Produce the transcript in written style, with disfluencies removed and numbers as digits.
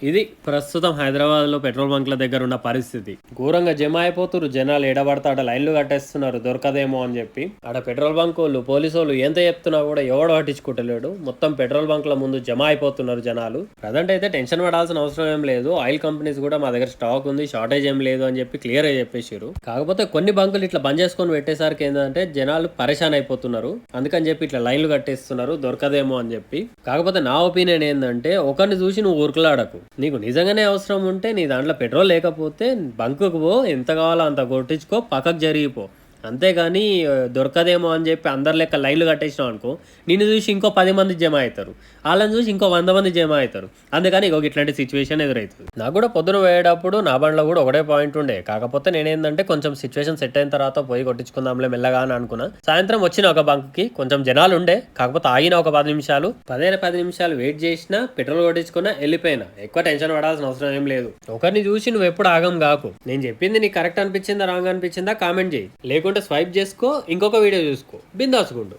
ఇది ప్రస్తుతం హైదరాబాద్లో పెట్రోల్ బంక్ల దగ్గర ఉన్న పరిస్థితి. ఘోరంగా జమ అయిపోతున్నారు జనాలు. ఎడబడతా ఆడ లైన్లు కట్టేస్తున్నారు దొరకదేమో అని చెప్పి. ఆడ పెట్రోల్ బంక్ వాళ్ళు పోలీసు వాళ్ళు ఎంత చెప్తున్నా కూడా ఎవడు పట్టించుకుంటలేడు. మొత్తం పెట్రోల్ బంక్ల ముందు జమ అయిపోతున్నారు జనాలు. ప్రజెంట్ అయితే టెన్షన్ పడాల్సిన అవసరం ఏం లేదు. ఆయిల్ కంపెనీస్ కూడా మా దగ్గర స్టాక్ ఉంది, షార్టేజ్ ఏం లేదు అని చెప్పి క్లియర్ గా చెప్పేసారు. కాకపోతే కొన్ని బంకులు ఇట్లా బంద్ చేసుకొని పెట్టేసరికి ఏంటంటే జనాలు పరేషాన్ అయిపోతున్నారు. అందుకని చెప్పి ఇట్లా లైన్లు కట్టేస్తున్నారు దొరకదేమో అని చెప్పి. కాకపోతే నా ఒపీనియన్ ఏంటంటే ఒకరిని చూసి నువ్వు ఊరుకులాడకు. నీకు నిజంగానే అవసరం ఉంటే నీ దాంట్లో పెట్రోల్ లేకపోతే బంకుకు పో, ఎంత కావాలో అంత కొట్టించుకో, పక్కకు జరిగిపో. అంతేగాని దొరకదేమో అని చెప్పి అందరి లెక్క లైన్లు కట్టేసినావు అనుకో, నిన్ను చూసి ఇంకో 10 మంది జమ అవుతారు, వాళ్ళని చూసి ఇంకో 100 మంది జమ అవుతారు. అందుకని ఇట్లాంటి సిచ్యువేషన్ ఎదురవుతుంది. నాకు కూడా పొద్దున పోయేటప్పుడు నా బండ్లో కూడా ఒకటే పాయింట్ ఉండే. కాకపోతే నేనేందంటే కొంచెం సిచ్యువేషన్ సెట్ అయిన తర్వాత పోయి కొట్టించుకుందాంలే మెల్లగా అని అనుకున్నా. సాయంత్రం వచ్చిన ఒక బంక్కి కొంచెం జనాలు ఉండే, కాకపోతే ఆగిన ఒక 10 నిమిషాలు 10 నిమిషాలు వెయిట్ చేసినా, పెట్రోల్ కొట్టించుకున్నా, వెళ్ళిపోయినా. ఎక్కువ టెన్షన్ పడాల్సిన అవసరం ఏం లేదు. ఒకరిని చూసి నువ్వు ఎప్పుడు ఆగం కాకు. నేను చెప్పింది నీకు కరెక్ట్ అనిపించిందా రాంగ్ అనిపించిందా కామెంట్ చేయి. లేకుంటే స్వైప్ చేసుకో, ఇంకొక వీడియో చూసుకో, బిందాసుకుండు.